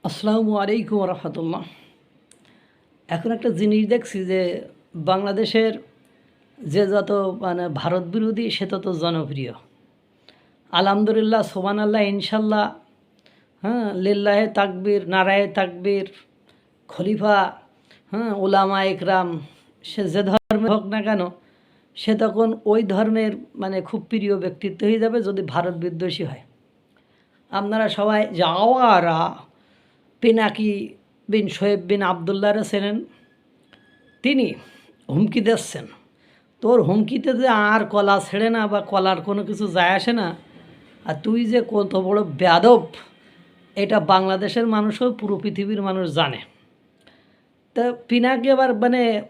আসসালামু আলাইকুম রহমতুল্লাহ। এখন একটা জিনিস দেখছি যে বাংলাদেশের যে যত ভারত বিরোধী সে তত জনপ্রিয়। আলহামদুলিল্লাহ, সোবান আল্লাহ, ইনশাল্লাহ, হ্যাঁ, লিল্লাহে তাকবীর, নারায়ে তাকবীর, খলিফা, হ্যাঁ, ওলামা একরাম, সে যে ধর্মে হোক না কেন সে তখন ওই ধর্মের খুব প্রিয় ব্যক্তিত্ব হয়ে যাবে যদি ভারত বিদ্বেষী হয়। আপনারা সবাই যাওয়ারা পিনাকি বিন শোয়েব বিন আবদুল্লাহরে চেনেন। তিনি হুমকি দিচ্ছেন, তোর হুমকিতে যে আর কলা ছেড়ে না বা কলার কোনো কিছু যায় আসে না, আর তুই যে কত বড় বেয়াদব এটা বাংলাদেশের মানুষও পুরো পৃথিবীর মানুষ জানে। তা পিনাকি আবার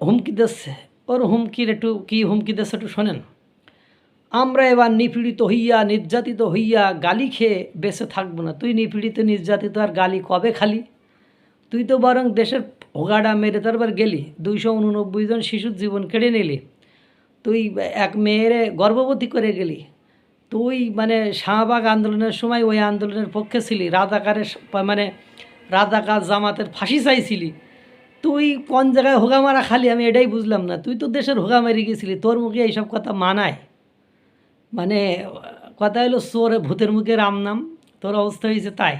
হুমকি দিচ্ছে। ওর হুমকির একটু কী হুমকি দিচ্ছে একটু শোনেন। আমরা এবার নিপীড়িত হইয়া নির্যাতিত হইয়া গালি খেয়ে বেঁচে থাকবো না। তুই নিপীড়িত নির্যাতিত আর গালি কবে খালি? তুই তো বরং দেশের ভোগাড়া মেরে তারপর গেলি, 289 জন শিশুর জীবন কেড়ে নিলি, তুই এক মেয়েরে গর্ভবতী করে গেলি, তুই শাহবাগ আন্দোলনের সময় ওই আন্দোলনের পক্ষে ছিলি, রাজাকার জামাতের ফাঁসি চাইছিলি। তুই কোন জায়গায় হোগামারা খালি আমি এটাই বুঝলাম না। তুই তো দেশের হোগামারি গেছিলি, তোর মুখে এইসব কথা মানায়? কথা হলো চোরে ভূতের মুখে রাম নাম। তোর অবস্থা হয়েছে তাই।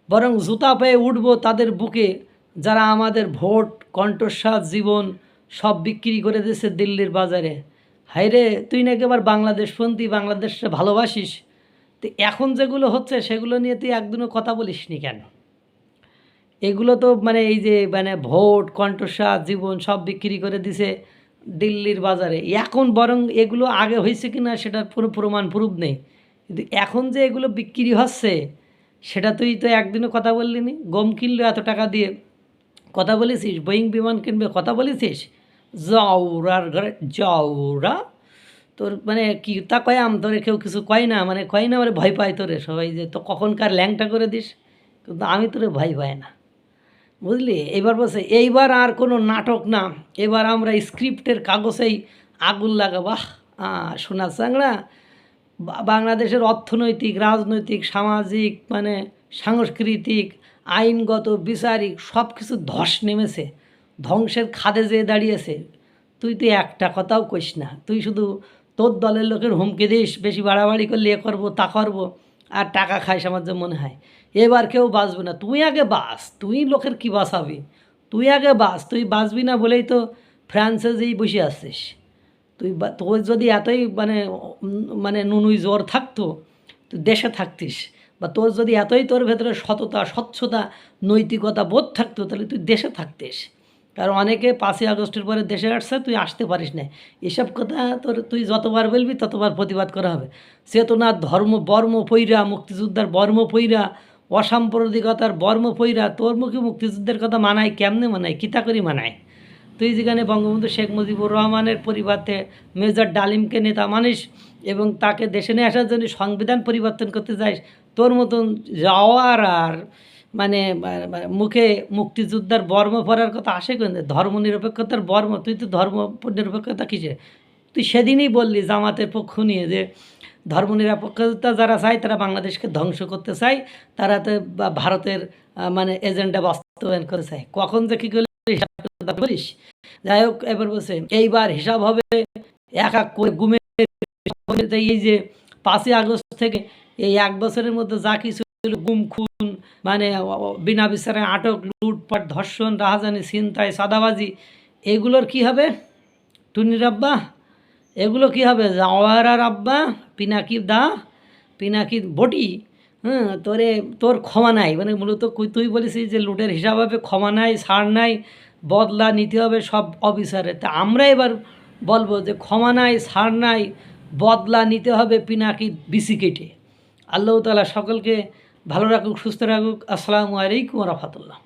বরং জুতা পেয়ে উঠবো তাদের বুকে যারা আমাদের ভোট, কণ্ঠস্বাদ, জীবন সব বিক্রি করে দিয়েছে দিল্লির বাজারে। হায়রে, তুই নাকি আবার বাংলাদেশপন্থী, বাংলাদেশে ভালোবাসিস। তো এখন যেগুলো হচ্ছে সেগুলো নিয়ে তুই একদিনও কথা বলিস নি কেন? এগুলো তো এই যে ভোট, কণ্ঠস্বাদ, জীবন সব বিক্রি করে দিছে দিল্লির বাজারে। এখন বরং এগুলো আগে হয়েছে কি না সেটার কোনো প্রুফ নেই, কিন্তু এখন যে এগুলো বিক্রি হচ্ছে সেটা তুই তো একদিনও কথা বললি নি। গম কিনলো এত টাকা দিয়ে, কথা বলেছিস? বোয়িং বিমান কিনবে, কথা বলেছিস? যাওরার ঘরে যাওরা তোর কি তা কয়াম তোরে কেউ কিছু কয় না, কয় না ভয় পায় তোরে সবাই, যে তো কখনকার ল্যাংটা করে দিস। কিন্তু আমি তোরে ভয় পাই না, বুঝলি? এবার বলছে এইবার আর কোনো নাটক না, এবার আমরা স্ক্রিপ্টের কাগজেই আগুন লাগাবাহ। সোনা চাংড়া, বাংলাদেশের অর্থনৈতিক, রাজনৈতিক, সামাজিক, সাংস্কৃতিক, আইনগত, বিচারিক সব কিছু ধস নেমেছে, ধ্বংসের খাদে যেয়ে দাঁড়িয়েছে। তুই একটা কথাও কইস না। তুই শুধু তোর দলের লোকের হুমকি দিস, বেশি বাড়াবাড়ি করলে এ করবো তা করবো, আর টাকা খাইস আমার যে মনে হয়। এবার কেউ বাঁচবে না, তুই আগে বাঁচ। তুই লোকের কি বাঁচাবি? তুই আগে বাঁচ। তুই বাঁচবি না বলেই তো ফ্রান্সে যেই বসে আসছিস। তোর যদি এতই নুনুই জ্বর থাকতো, তুই দেশে থাকতিস। বা তোর যদি এতই তোর ভেতরে সততা, স্বচ্ছতা, নৈতিকতা বোধ থাকতো, তাহলে তুই দেশে থাকতিস। কারণ অনেকে 5ই আগস্টের পরে দেশে আসছে, তুই আসতে পারিস না। এসব কথা তুই যতবার বলবি ততবার প্রতিবাদ করা হবে। চেতনার ধর্ম বর্ম পইরা, মুক্তিযোদ্ধার বর্ম পইরা, অসাম্প্রদায়িকতার বর্ম পইরা তোর মুখে মুক্তিযুদ্ধের কথা মানায় কেমনে? মানায় কিতা করি মানায়? তুই যেখানে বঙ্গবন্ধু শেখ মুজিবুর রহমানের পরিবর্তে মেজর ডালিমকে নেতা মানিস এবং তাকে দেশে নিয়ে আসার জন্য সংবিধান পরিবর্তন করতে যাইস, তোর মতন যাওয়ার আর মুখে মুক্তিযোদ্ধার বর্ম পরার কথা আসে কেন? ধর্ম নিরপেক্ষতার বর্ম, তুই তো ধর্ম নিরপেক্ষতা কিসে? তুই সেদিনই বললি জামাতের পক্ষ নিয়ে যে ধর্ম নিরপেক্ষতা যারা চায় তারা বাংলাদেশকে ধ্বংস করতে চায়, তারা তো ভারতের এজেন্ডা বাস্তবায়ন করে চায়। কখন যে কী করলি বলিস? যাই হোক, এবার বলছে এইবার হিসাব হবে এক এক করে গুমে। এই যে 5ই আগস্ট থেকে এই 1 বছরের মধ্যে যা কিছু গুম খুন, বিনা বিচারে আটক, লুটপাট, ধর্ষণ, রাহাজানি, ছিনতাই, সাদাবাজি, এগুলোর কি হবে? টুনির আব্বা, এগুলো কি হবে? জাওয়ারার আব্বা, পিনাকি বটি। হ্যাঁ, তোর ক্ষমা নাই। মূলত তুই বলেছিস যে লুটের হিসাব হবে, ক্ষমা নাই, ছাড় নাই, বদলা নিতে হবে সব অফিসারে। তা আমরা এবার বলবো যে ক্ষমা নাই, ছাড় নাই, বদলা নিতে হবে পিনাকি বিসি কেটে। আল্লাহ তাআলা সকলকে ভালো রাখুক, সুস্থ রাখুক। আসসালামু আলাইকুম রহমতুল্লাহ।